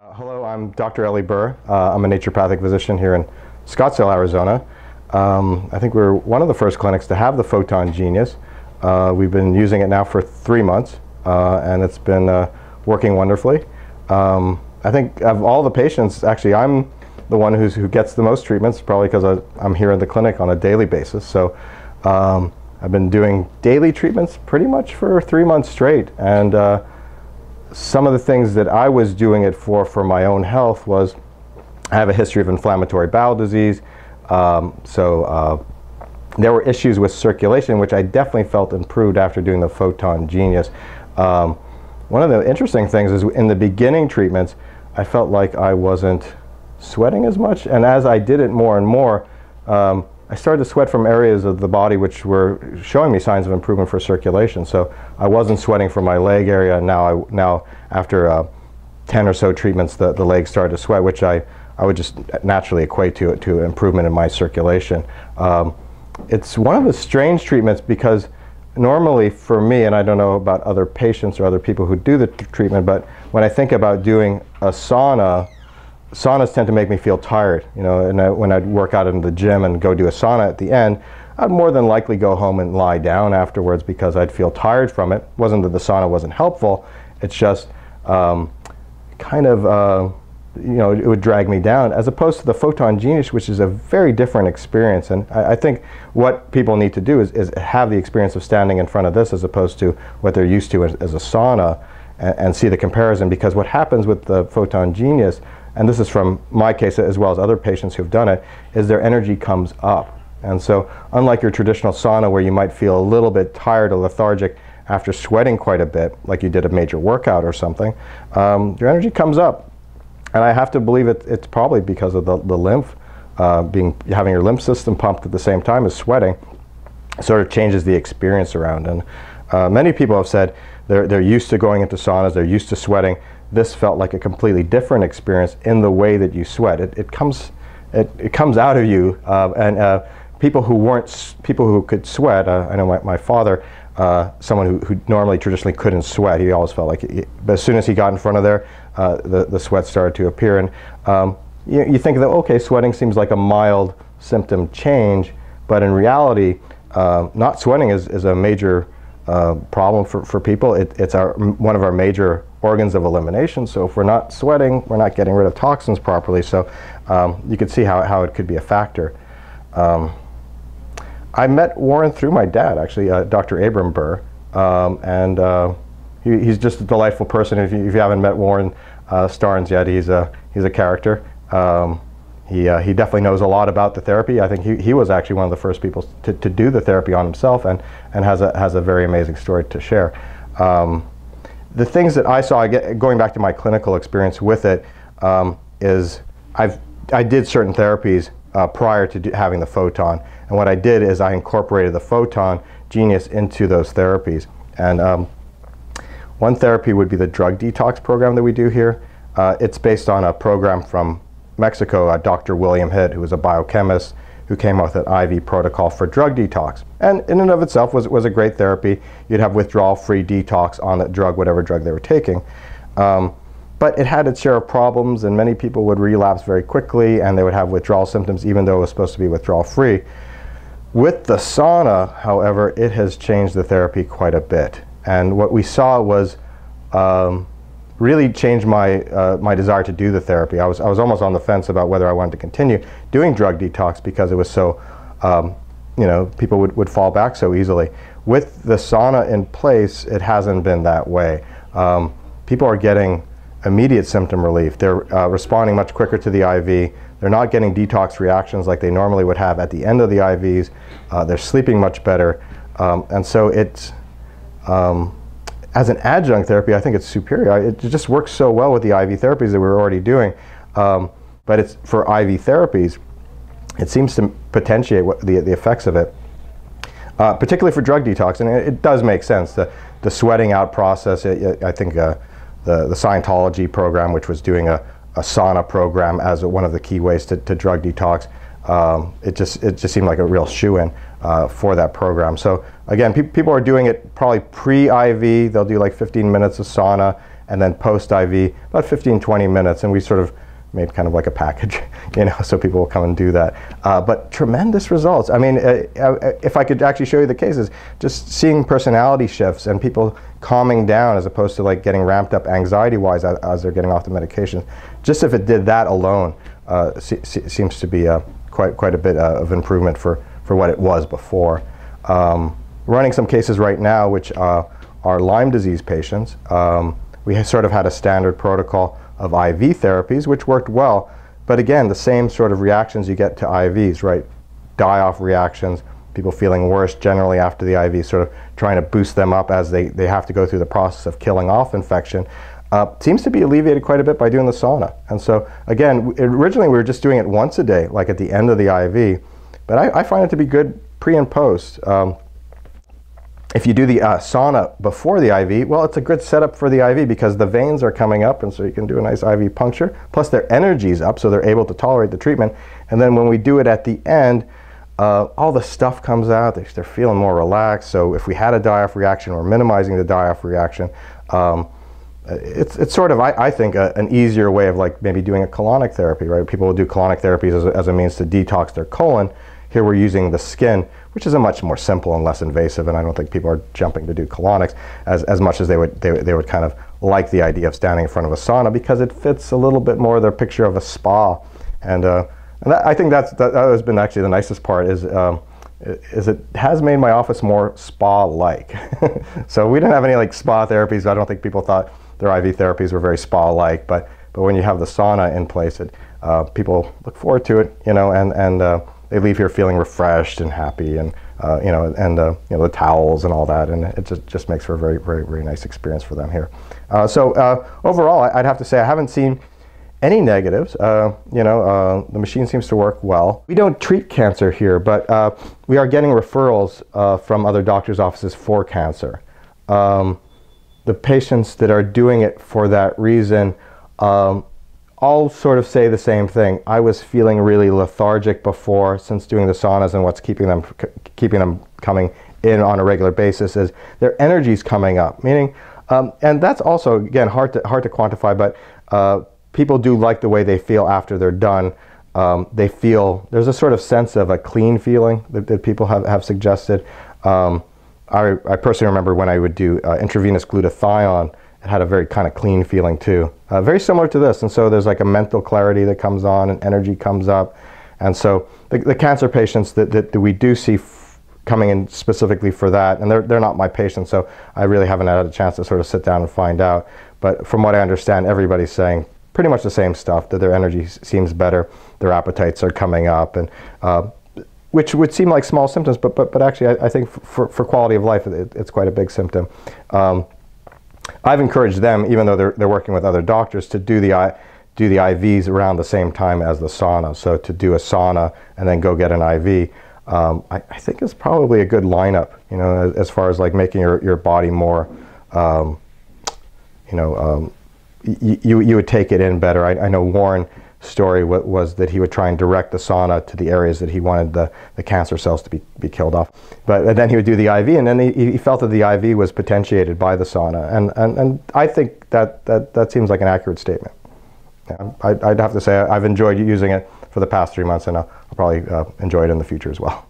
Hello, I'm Dr. Eli Ber. I'm a naturopathic physician here in Scottsdale, Arizona. I think we're one of the first clinics to have the Photon Genius. We've been using it now for 3 months, and it's been working wonderfully. I think of all the patients, actually, I'm the one who gets the most treatments, probably because I'm here in the clinic on a daily basis. So I've been doing daily treatments pretty much for 3 months straight. And some of the things that I was doing it for my own health was I have a history of inflammatory bowel disease. There were issues with circulation, which I definitely felt improved after doing the Photon Genius. One of the interesting things is in the beginning treatments, I felt like I wasn't sweating as much. And as I did it more and more, I started to sweat from areas of the body which were showing me signs of improvement for circulation. So I wasn't sweating from my leg area, and now after 10 or so treatments, the legs started to sweat, which I would just naturally equate to improvement in my circulation. It's one of the strange treatments because normally for me, and I don't know about other patients or other people who do the treatment, but when I think about doing a sauna, saunas tend to make me feel tired, you know, and when I'd work out in the gym and go do a sauna at the end, I'd more than likely go home and lie down afterwards because I'd feel tired from it. It wasn't that the sauna wasn't helpful, it's just kind of, you know, it would drag me down, as opposed to the Photon Genius, which is a very different experience. And I think what people need to do is have the experience of standing in front of this as opposed to what they're used to as a sauna, and see the comparison, because what happens with the Photon Genius, and this is from my case as well as other patients who've done it, is their energy comes up. And so unlike your traditional sauna where you might feel a little bit tired or lethargic after sweating quite a bit, like you did a major workout or something, your energy comes up. And I have to believe it's probably because of the lymph, having your lymph system pumped at the same time as sweating sort of changes the experience around. And many people have said they're used to going into saunas, they're used to sweating. This felt like a completely different experience in the way that you sweat. It comes out of you, and people who could sweat. I know my father, someone who normally traditionally couldn't sweat. He always felt like, but as soon as he got in front of there, the sweat started to appear. And you think that, okay, sweating seems like a mild symptom change, but in reality, not sweating is a major problem for people. It's one of our major organs of elimination. So if we're not sweating, we're not getting rid of toxins properly. So you could see how it could be a factor. I met Warren through my dad, actually, Dr. Eli Ber, and he's just a delightful person. If you haven't met Warren Starnes yet, he's a character. He definitely knows a lot about the therapy. I think he was actually one of the first people to do the therapy on himself, and has a very amazing story to share. The things that I saw, going back to my clinical experience with it, is I did certain therapies prior to having the Photon, and what I did is I incorporated the Photon Genius into those therapies. And one therapy would be the drug detox program that we do here. It's based on a program from Mexico, Dr. William Hitt, who was a biochemist, who came up with an IV protocol for drug detox. And in and of itself was a great therapy. You'd have withdrawal-free detox on that drug, whatever drug they were taking. But it had its share of problems, and many people would relapse very quickly, and they would have withdrawal symptoms even though it was supposed to be withdrawal-free. With the sauna, however, it has changed the therapy quite a bit. And what we saw was really changed my desire to do the therapy. I was almost on the fence about whether I wanted to continue doing drug detox because it was so, you know, people would fall back so easily. With the sauna in place, it hasn't been that way. People are getting immediate symptom relief. They're responding much quicker to the IV. They're not getting detox reactions like they normally would have at the end of the IVs. They're sleeping much better. And so it's, as an adjunct therapy, I think it's superior. It just works so well with the IV therapies that we were already doing. But it's for IV therapies, it seems to potentiate the effects of it, particularly for drug detox. And it does make sense. The sweating out process, I think the Scientology program, which was doing a sauna program as one of the key ways to drug detox, it just seemed like a real shoo-in for that program. So again, people are doing it probably pre-IV. They'll do like 15 minutes of sauna, and then post-IV, about 15-20 minutes, and we sort of made kind of like a package, you know, so people will come and do that. But tremendous results. I mean, if I could actually show you the cases, just seeing personality shifts and people calming down as opposed to like getting ramped up anxiety-wise as they're getting off the medication. Just if it did that alone, seems to be quite a bit of improvement for what it was before. Running some cases right now, which are Lyme disease patients. We sort of had a standard protocol of IV therapies, which worked well. But again, the same sort of reactions you get to IVs, right? Die-off reactions, people feeling worse generally after the IV, sort of trying to boost them up as they have to go through the process of killing off infection. Seems to be alleviated quite a bit by doing the sauna. And so, again, originally we were just doing it once a day, like at the end of the IV. But I find it to be good pre and post. If you do the sauna before the IV, well, it's a good setup for the IV because the veins are coming up, and so you can do a nice IV puncture. Plus their energy's up, so they're able to tolerate the treatment. And then when we do it at the end, all the stuff comes out. They're feeling more relaxed. So if we had a die-off reaction, we're minimizing the die-off reaction. It's sort of, I think, an easier way of like maybe doing a colonic therapy, right? People will do colonic therapies as a means to detox their colon. Here we're using the skin, which is a much more simple and less invasive, and I don't think people are jumping to do colonics as much as they would kind of like the idea of standing in front of a sauna because it fits a little bit more their picture of a spa. And I think that has been actually the nicest part is it has made my office more spa-like. So we didn't have any like spa therapies. I don't think people thought their IV therapies were very spa-like, but when you have the sauna in place, people look forward to it, you know, and they leave here feeling refreshed and happy, and you know, the towels and all that, and it just makes for a very, very, very nice experience for them here. So overall, I'd have to say I haven't seen any negatives. You know, the machine seems to work well. We don't treat cancer here, but we are getting referrals from other doctors' offices for cancer. The patients that are doing it for that reason all sort of say the same thing. I was feeling really lethargic before, since doing the saunas, and what's keeping them coming in on a regular basis is their energy's coming up. Meaning, and that's also again hard to quantify, but people do like the way they feel after they're done. They feel there's a sort of sense of a clean feeling that people have suggested. I personally remember when I would do intravenous glutathione. It had a very kind of clean feeling too. Very similar to this, and so there's like a mental clarity that comes on and energy comes up. And so the cancer patients that we do see coming in specifically for that, and they're not my patients, so I really haven't had a chance to sort of sit down and find out. But from what I understand, everybody's saying pretty much the same stuff, that their energy seems better, their appetites are coming up, and which would seem like small symptoms, but actually I think for quality of life, it's quite a big symptom. I've encouraged them, even though they're working with other doctors, to do the IVs around the same time as the sauna. So to do a sauna and then go get an IV, I think is probably a good lineup, you know, as far as like making your body more, you know, you would take it in better. I know Warren's story was that he would try and direct the sauna to the areas that he wanted the cancer cells to be killed off. But then he would do the IV, and then he felt that the IV was potentiated by the sauna. And I think that seems like an accurate statement. Yeah, I'd have to say I've enjoyed using it for the past 3 months, and I'll probably enjoy it in the future as well.